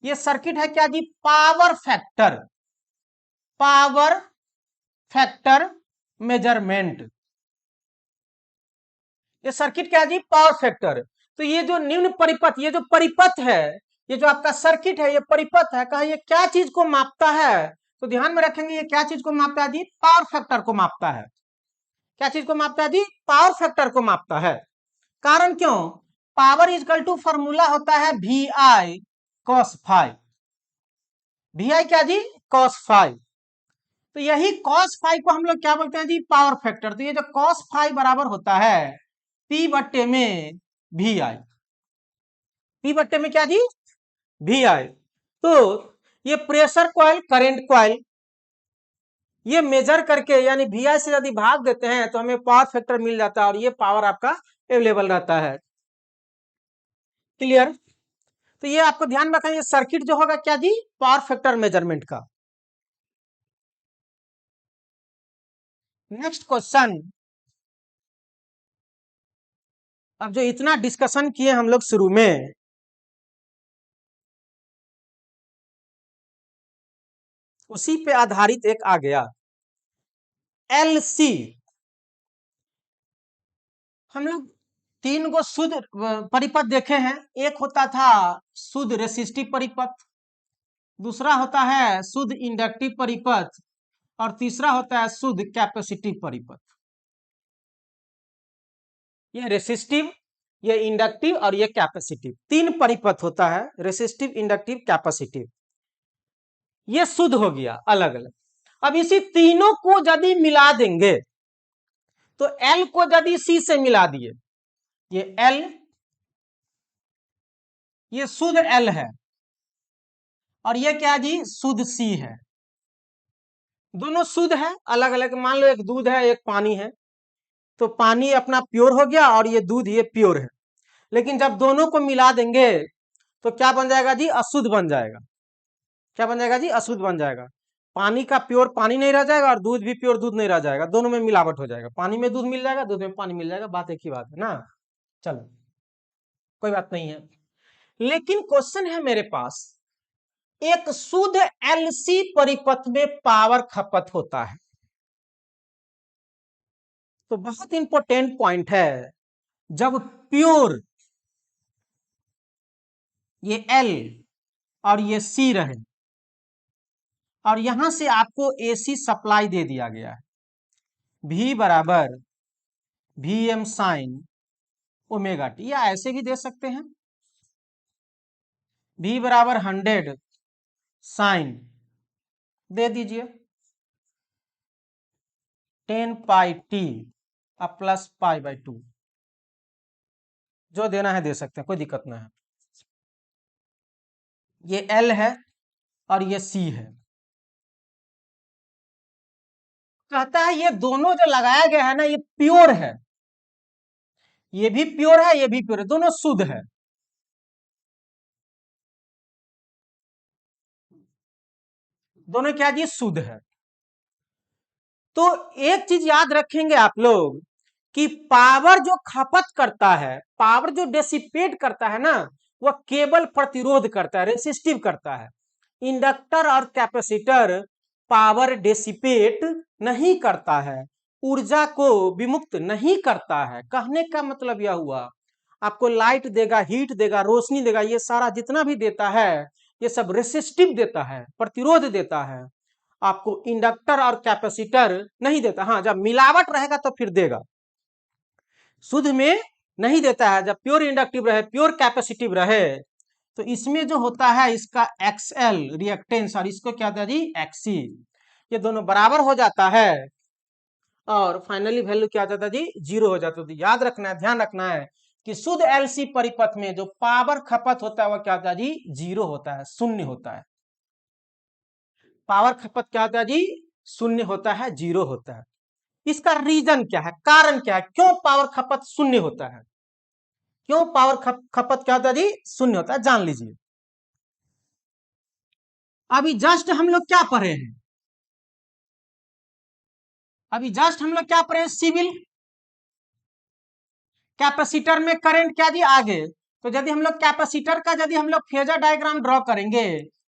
ये सर्किट है क्या जी, power factor, power factor measurement. ये सर्किट क्या है जी, पावर फैक्टर। तो ये जो निम्न परिपथ, ये जो परिपथ है, ये जो आपका सर्किट है, ये परिपथ है, कहा ये क्या चीज को मापता है, तो ध्यान में रखेंगे ये क्या चीज को मापता है जी, पावर फैक्टर को मापता है। क्या चीज को मापता है जी, पावर फैक्टर को मापता है। कारण क्यों, पावर इजकल टू फॉर्मूला होता है V I cos five, V I क्या जी, कॉस फाइव। तो यही कॉस फाइव को हम लोग क्या बोलते हैं जी, पावर फैक्टर। तो ये जो कॉस फाइव बराबर होता है पी बट्टे में वी आई, पी बट्टे में क्या जी, वी आई। तो ये प्रेशर कॉइल, करंट कॉइल, ये मेजर करके यानी VI से यदि भाग देते हैं तो हमें पावर फैक्टर मिल जाता है और ये पावर आपका अवेलेबल रहता है। क्लियर? तो ये आपको ध्यान रखना, ये सर्किट जो होगा क्या जी, पावर फैक्टर मेजरमेंट का। Next question. अब जो इतना डिस्कशन किए हम लोग शुरू में, उसी पे आधारित एक आ गया LC। हम लोग तीन गो शुद्ध परिपथ देखे हैं। एक होता था शुद्ध रेसिस्टिव परिपथ, दूसरा होता है शुद्ध इंडक्टिव परिपथ, और तीसरा होता है शुद्ध कैपेसिटिव परिपथ। ये रेसिस्टिव, ये इंडक्टिव और ये कैपेसिटिव, तीन परिपथ होता है, रेसिस्टिव, इंडक्टिव, कैपेसिटिव। ये शुद्ध हो गया अलग अलग। अब इसी तीनों को यदि मिला देंगे तो L को यदि C से मिला दिए, ये L, ये शुद्ध L है, और ये क्या जी, शुद्ध C है। दोनों शुद्ध है, अलग अलग। मान लो एक दूध है, एक पानी है, तो पानी अपना प्योर हो गया और ये दूध ये प्योर है। लेकिन जब दोनों को मिला देंगे तो क्या बन जाएगा जी, अशुद्ध बन जाएगा। क्या बन जाएगा जी, अशुद्ध बन जाएगा। पानी का प्योर पानी नहीं रह जाएगा और दूध भी प्योर दूध नहीं रह जाएगा, दोनों में मिलावट हो जाएगा। पानी में दूध मिल जाएगा, दूध में पानी मिल जाएगा, बात एक ही बात है ना। चलो कोई बात नहीं है। लेकिन क्वेश्चन है मेरे पास, एक शुद्ध LC परिपथ में पावर खपत होता है, तो बहुत इंपॉर्टेंट पॉइंट है, जब प्योर ये L और ये C रहे और यहां से आपको AC सप्लाई दे दिया गया है, V बराबर VM साइन ओमेगा टी, या ऐसे भी दे सकते हैं, V बराबर 100 साइन दे दीजिए 10 पाई टी अब प्लस पाई बाई 2, जो देना है दे सकते हैं, कोई दिक्कत ना है। ये L है और ये C है। कहता है ये दोनों जो लगाया गया है ना, ये प्योर है, ये भी प्योर है, ये भी प्योर है, दोनों शुद्ध है। दोनों क्या जी, शुद्ध है। तो एक चीज याद रखेंगे आप लोग कि पावर जो खपत करता है, पावर जो डेसिपेट करता है ना, वह केवल प्रतिरोध करता है, रेसिस्टिव करता है। इंडक्टर और कैपेसिटर पावर डेसिपेट नहीं करता है, ऊर्जा को विमुक्त नहीं करता है। कहने का मतलब यह हुआ, आपको लाइट देगा, हीट देगा, रोशनी देगा, ये सारा जितना भी देता है ये सब रेसिस्टिव देता है, प्रतिरोध देता है। आपको इंडक्टर और कैपेसिटर नहीं देता। हाँ, जब मिलावट रहेगा तो फिर देगा, शुद्ध में नहीं देता है। जब प्योर इंडक्टिव रहे, प्योर कैपेसिटिव रहे, तो इसमें जो होता है इसका XL रिएक्टेंस और इसको क्या होता है जी, XC, ये दोनों बराबर हो जाता है और फाइनली वैल्यू क्या हो जाता है जी, 0 हो जाता है। तो याद रखना है, ध्यान रखना है कि शुद्ध LC परिपथ में जो पावर खपत होता है वह क्या होता है जी, 0 होता है, शून्य होता है। पावर खपत क्या होता है जी, शून्य होता है, 0 होता है। इसका रीजन क्या है, कारण क्या है, क्यों पावर खपत शून्य होता है, क्यों पावर खपत क्या होता है जी, शून्य होता है, जान लीजिए। अभी जस्ट हम लोग क्या पढ़े हैं, अभी जस्ट हम लोग क्या पढ़े हैं, सिविल कैपेसिटर में करंट क्या जी, आगे। तो यदि हम लोग कैपेसिटर का यदि हम लोग फेजर डायग्राम ड्रॉ करेंगे,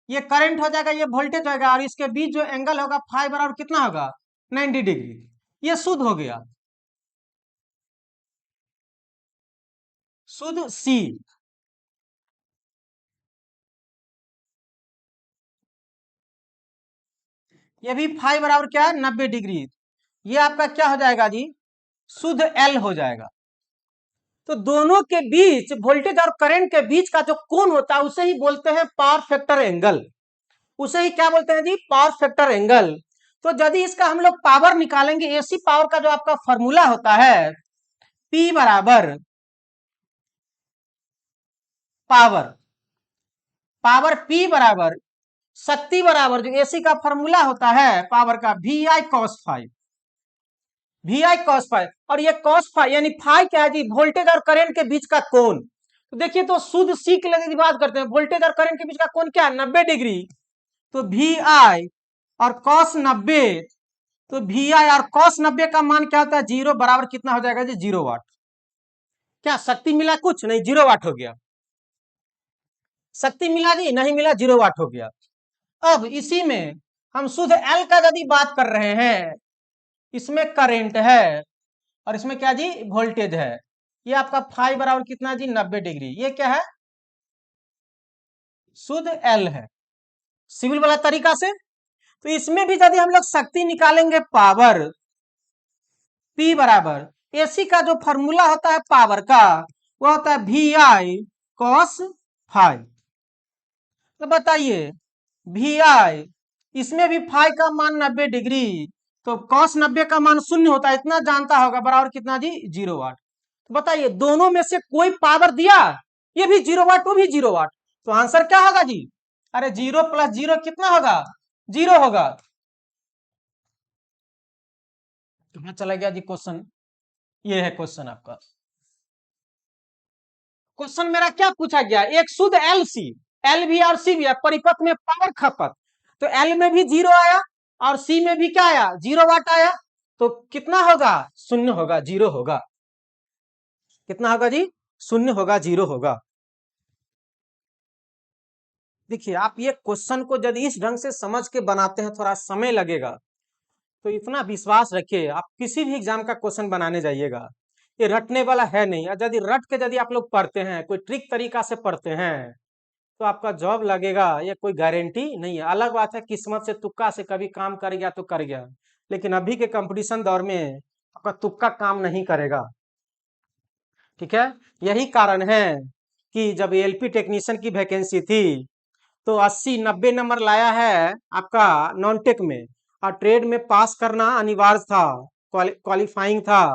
ये करंट हो जाएगा, ये वोल्टेज होगा, और इसके बीच जो एंगल होगा फाई बराबर कितना होगा, 90 डिग्री। ये शुद्ध हो गया, शुद्ध सी। ये भी फाई बराबर क्या है, 90 डिग्री। ये आपका क्या हो जाएगा जी, शुद्ध एल हो जाएगा। तो दोनों के बीच वोल्टेज और करंट के बीच का जो कोण होता है उसे ही बोलते हैं पावर फैक्टर एंगल, उसे ही क्या बोलते हैं जी, पावर फैक्टर एंगल। तो यदि इसका हम लोग पावर निकालेंगे, एसी पावर का जो आपका फॉर्मूला होता है, पी बराबर पावर, पावर पी बराबर शक्ति बराबर जो एसी का फॉर्मूला होता है पावर का V I cos five, V I cos five, और ये कॉस फाइव यानी फाइव क्या है जी, वोल्टेज और करंट के बीच का कोण। तो देखिए तो शुद्ध सी के लिए बात करते हैं, वोल्टेज और करंट के बीच का कोण क्या है, 90 डिग्री। तो वी आई और कॉस 90, तो वी आई और कॉस 90 का मान क्या होता है, 0 बराबर कितना हो जाएगा जी, 0 वाट। क्या शक्ति मिला, कुछ नहीं, 0 वाट हो गया। शक्ति मिला जी, नहीं मिला, 0 वाट हो गया। अब इसी में हम शुद्ध एल का यदि बात कर रहे हैं, इसमें करंट है और इसमें क्या जी, वोल्टेज है। ये आपका फाइव बराबर कितना जी, 90 डिग्री। ये क्या है, शुद्ध एल है, सिविल वाला तरीका से। तो इसमें भी यदि हम लोग शक्ति निकालेंगे पावर, पी बराबर एसी का जो फॉर्मूला होता है पावर का, वो होता है वी आई कॉस फाइव। तो बताइए वी आई, इसमें भी फाइव का मान 90 डिग्री, तो कॉस 90 का मान शून्य होता है, इतना जानता होगा, बराबर कितना जी, 0 वाट। तो बताइए दोनों में से कोई पावर दिया, ये भी 0 वाट, वो भी 0 वाट, तो आंसर क्या होगा जी, अरे 0 + 0 कितना होगा, 0 होगा। कहां चला गया जी क्वेश्चन, ये है क्वेश्चन आपका। क्वेश्चन मेरा क्या पूछा गया, एक शुद्ध एल सी, एल भी और सी भी है, परिपथ में पावर खपत, तो एल में भी 0 आया और सी में भी क्या आया, 0 वाट आया, तो कितना होगा, शून्य होगा, 0 होगा। कितना होगा जी, शून्य होगा, 0 होगा। देखिए आप ये क्वेश्चन को यदि इस ढंग से समझ के बनाते हैं, थोड़ा समय लगेगा, तो इतना विश्वास रखिए, आप किसी भी एग्जाम का क्वेश्चन बनाने जाइएगा, ये रटने वाला है नहीं। और यदि रट के यदि आप लोग पढ़ते हैं, कोई ट्रिक तरीका से पढ़ते हैं, तो आपका जॉब लगेगा, ये कोई गारंटी नहीं है। अलग बात है किस्मत से, तुक्का से कभी काम कर गया तो कर गया, लेकिन अभी के कंपटीशन दौर में आपका तुक्का काम नहीं करेगा। ठीक है, यही कारण है कि जब एलपी टेक्नीशियन की वैकेंसी थी, तो 80-90 नंबर लाया है आपका नॉन टेक में, और ट्रेड में पास करना अनिवार्य था, क्वालिफाइंग था,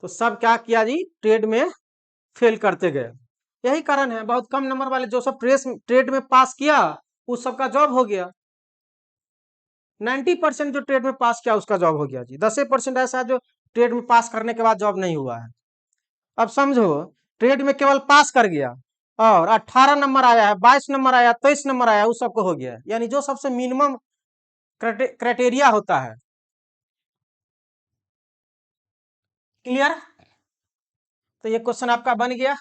तो सब क्या किया जी, ट्रेड में फेल करते गए। यही कारण है, बहुत कम नंबर वाले जो सब ट्रेड में पास किया, उस सबका जॉब हो गया। 90% जो ट्रेड में पास किया उसका जॉब हो गया जी, 10% ऐसा है जो ट्रेड में पास करने के बाद जॉब नहीं हुआ है। अब समझो, ट्रेड में केवल पास कर गया और 18 नंबर आया है, 22 नंबर आया, 23 नंबर आया, उस सबको हो गया, यानी जो सबसे मिनिमम क्राइटेरिया होता है। क्लियर, तो ये क्वेश्चन आपका बन गया।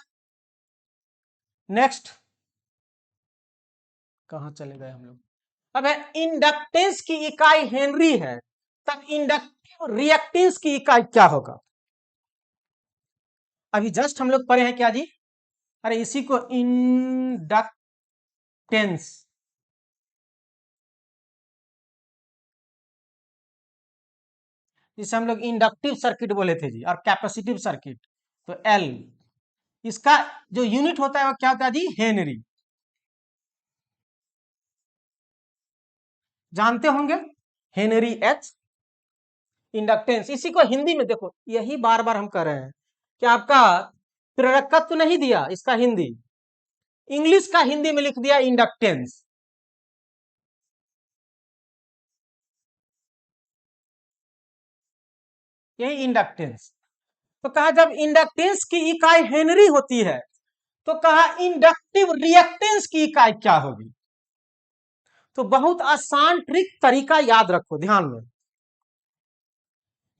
नेक्स्ट, कहां चले गए हम लोग, अब है इंडक्टेंस की इकाई हेनरी है, तब इंडक्टिव रिएक्टेंस की इकाई क्या होगा। अभी जस्ट हम लोग पढ़े हैं क्या जी, अरे इसी को इंडक्टेंस, जिसे हम लोग इंडक्टिव सर्किट बोले थे जी, और कैपेसिटिव सर्किट, तो एल, इसका जो यूनिट होता है वो क्या होता है जी, हेनरी, जानते होंगे, हेनरी एच। इंडक्टेंस, इसी को हिंदी में देखो, यही बार बार हम कर रहे हैं कि आपका प्रेरकत्व नहीं दिया, इसका हिंदी, इंग्लिश का हिंदी में लिख दिया इंडक्टेंस। यही इंडक्टेंस। तो कहा जब इंडक्टेंस की इकाई हेनरी होती है, तो कहा इंडक्टिव रिएक्टेंस की इकाई क्या होगी। तो बहुत आसान ट्रिक तरीका याद रखो ध्यान में,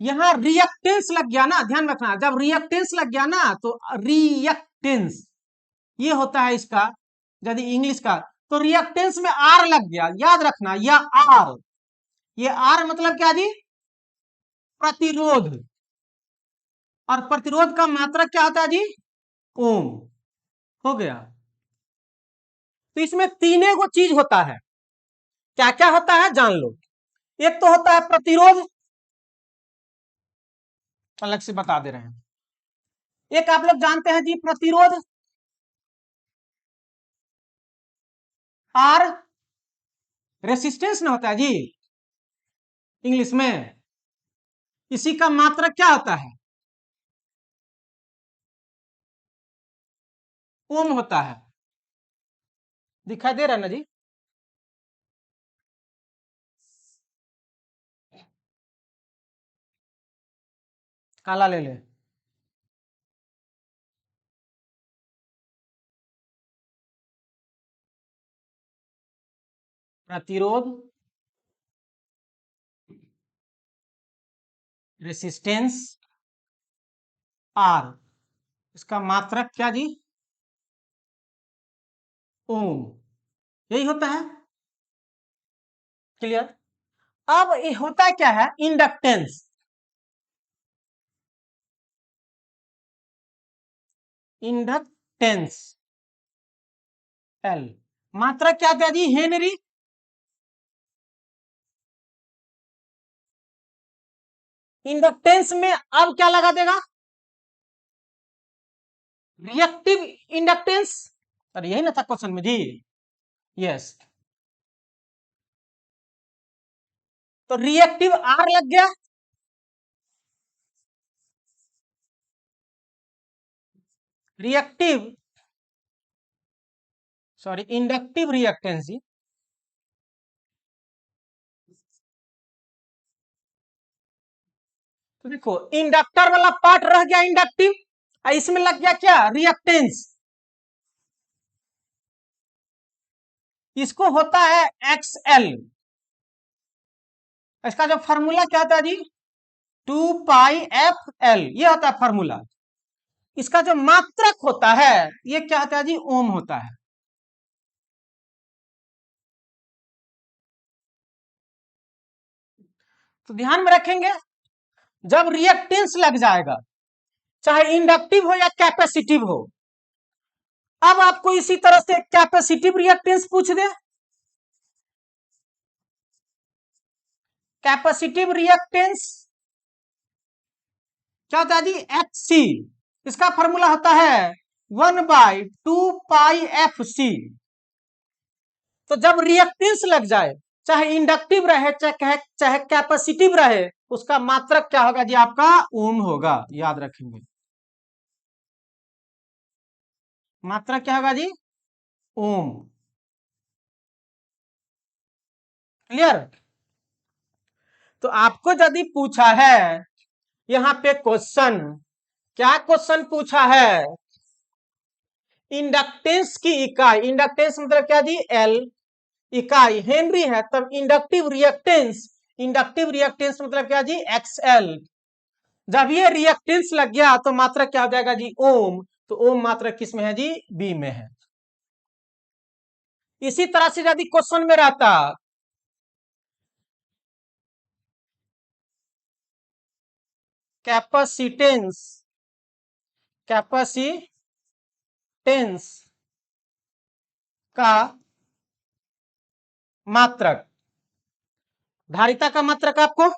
यहां रिएक्टेंस लग गया ना, ध्यान रखना, जब रिएक्टेंस लग गया ना, तो रिएक्टेंस ये होता है इसका, यदि इंग्लिश का, तो रिएक्टेंस में आर लग गया, याद रखना, यह आर, ये आर मतलब क्या जी, प्रतिरोध, और प्रतिरोध का मात्रक क्या होता है जी, ओम। हो गया। तो इसमें तीनों को चीज होता है, क्या क्या होता है जान लो। एक तो होता है प्रतिरोध, अलग से बता दे रहे हैं, एक आप लोग जानते हैं जी प्रतिरोध, आर रेसिस्टेंस ना होता है जी इंग्लिश में, इसी का मात्रक क्या होता है, ओम होता है। दिखाई दे रहा है ना जी, काला ले ले। प्रतिरोध, रेसिस्टेंस, आर, इसका मात्रक क्या जी? ओम। यही होता है। क्लियर। अब ये होता क्या है? इंडक्टेंस। इंडक्टेंस एल, मात्रक क्या था जी? हेनरी। इंडक्टेंस में अब क्या लगा देगा? Reactive inductance. अरे यही ना था क्वेश्चन में जी। यस, तो रिएक्टिव आर लग गया। रिएक्टिव, सॉरी, इंडक्टिव रिएक्टेंस जी। तो देखो इंडक्टर वाला पार्ट रह गया इंडक्टिव, इसमें लग गया क्या? रिएक्टेंस। इसको होता है एक्सएल। इसका जो फॉर्मूला क्या होता है जी? 2πfl, ये होता है फॉर्मूला। इसका जो मात्रक होता है ये क्या होता है जी? ओम होता है। तो ध्यान में रखेंगे, जब रिएक्टेंस लग जाएगा, चाहे इंडक्टिव हो या कैपेसिटिव हो। अब आपको इसी तरह से कैपेसिटिव रिएक्टेंस पूछ दे, कैपेसिटिव रिएक्टेंस क्या होता है जी? HC। इसका फॉर्मूला होता है 1/2πfc। तो जब रिएक्टेंस लग जाए, चाहे इंडक्टिव रहे चाहे कैपेसिटिव रहे, उसका मात्रक क्या होगा जी? आपका ओम होगा। याद रखेंगे, मात्रक क्या होगा जी? ओम। क्लियर। तो आपको यदि पूछा है यहां पे क्वेश्चन, क्या क्वेश्चन पूछा है? इंडक्टेंस की इकाई, इंडक्टेंस मतलब क्या जी? एल, इकाई हेनरी है, तब इंडक्टिव रिएक्टेंस, इंडक्टिव रिएक्टेंस मतलब क्या जी? एक्सएल। जब ये रिएक्टेंस लग गया तो मात्रक क्या हो जाएगा जी? ओम। तो ओम मात्रक किस में है जी? बी में है। इसी तरह से यदि क्वेश्चन में रहता कैपेसिटेंस, कैपेसिटेंस का मात्रक, धारिता का मात्रक आपको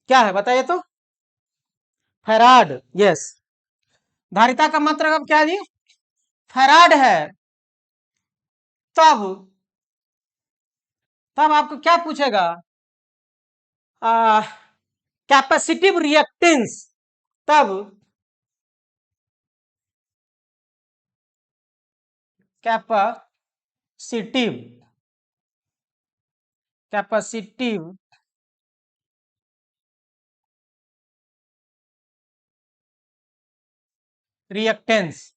क्या है बताइए तो? फैराड। यस, धारिता का मात्रक अब क्या है जी? फैराड है। तब तब आपको क्या पूछेगा? Capacitive reactance. तब कैपेसिटिव, कैपेसिटिव रिएक्टेंस।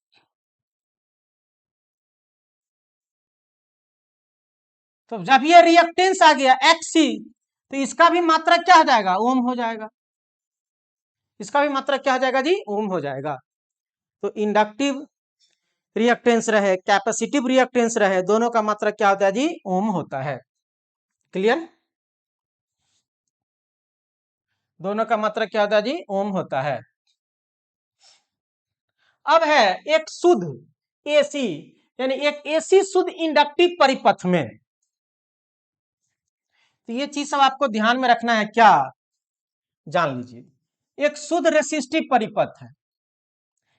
तो जब ये रिएक्टेंस आ गया एक्सी, तो इसका भी मात्रक क्या हो जाएगा? ओम हो जाएगा। इसका भी मात्रक क्या हो जाएगा जी? ओम हो जाएगा। तो इंडक्टिव रिएक्टेंस रहे, कैपेसिटिव रिएक्टेंस रहे, दोनों का मात्रक क्या होता है जी? ओम होता है। क्लियर। दोनों का मात्रक क्या होता है जी? ओम होता है। अब है एक शुद्ध एसी, यानी एक एसी शुद्ध इंडक्टिव परिपथ में। तो ये चीज सब आपको ध्यान में रखना है, क्या जान लीजिए। एक शुद्ध रेसिस्टिव परिपथ है।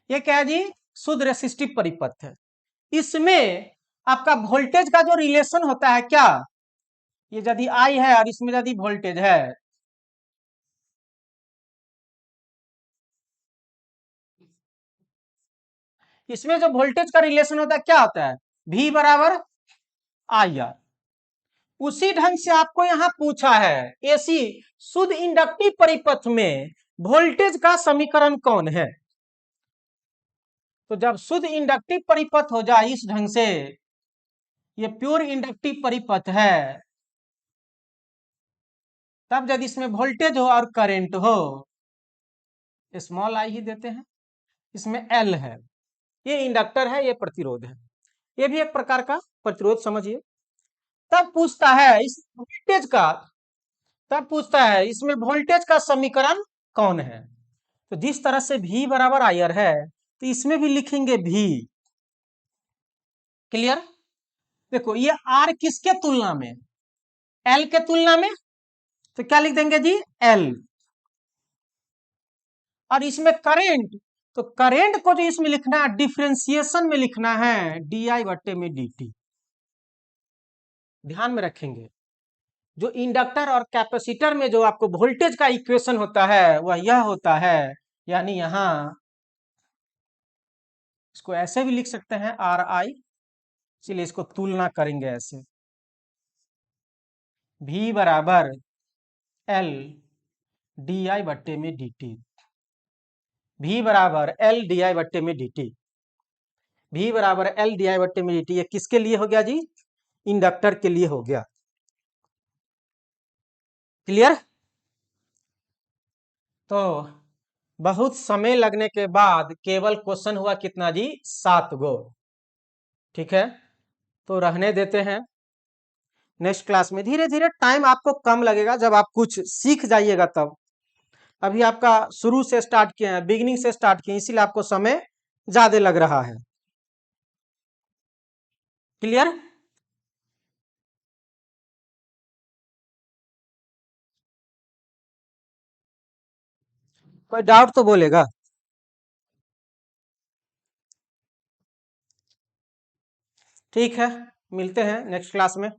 ये क्या है जी? शुद्ध रेसिस्टिव परिपथ है। इसमें आपका वोल्टेज का जो रिलेशन होता है क्या? ये यदि आई है और इसमें यदि वोल्टेज है, इसमें जो वोल्टेज का रिलेशन होता है क्या होता है? V बराबर IR। उसी ढंग से आपको यहां पूछा है एसी शुद्ध इंडक्टिव परिपथ में वोल्टेज का समीकरण कौन है? तो जब शुद्ध इंडक्टिव परिपथ हो जाए इस ढंग से, ये प्योर इंडक्टिव परिपथ है, तब जब इसमें वोल्टेज हो और करंट हो, स्मॉल आई ही देते हैं, इसमें एल है, ये इंडक्टर है, ये प्रतिरोध है, ये भी एक प्रकार का प्रतिरोध समझिए। तब पूछता है इस वोल्टेज का, तब पूछता है इसमें वोल्टेज का समीकरण कौन है? तो जिस तरह से V बराबर IR है, तो इसमें भी लिखेंगे V। क्लियर? देखो ये R किसके तुलना में? L के तुलना में, तो क्या लिख देंगे जी? L। और इसमें करेंट, तो करेंट को जो इसमें लिखना है डिफरेंशिएशन में लिखना है di/dt। ध्यान में रखेंगे, जो इंडक्टर और कैपेसिटर में जो आपको वोल्टेज का इक्वेशन होता है वह यह होता है, यानी यहां इसको ऐसे भी लिख सकते हैं RI, इसलिए इसको तुलना करेंगे ऐसे, V बराबर L di/dt, V बराबर L di/dt, V बराबर L di/dt। ये किसके लिए हो गया जी? इंडक्टर के लिए हो गया। क्लियर? तो बहुत समय लगने के बाद केवल क्वेश्चन हुआ कितना जी? 7 गो। ठीक है, तो रहने देते हैं, नेक्स्ट क्लास में धीरे धीरे टाइम आपको कम लगेगा जब आप कुछ सीख जाइएगा तब। अभी आपका शुरू से स्टार्ट किए हैं, बिगिनिंग से स्टार्ट किए, इसीलिए आपको समय ज्यादा लग रहा है। क्लियर? कोई डाउट तो बोलेगा। ठीक है, मिलते हैं नेक्स्ट क्लास में।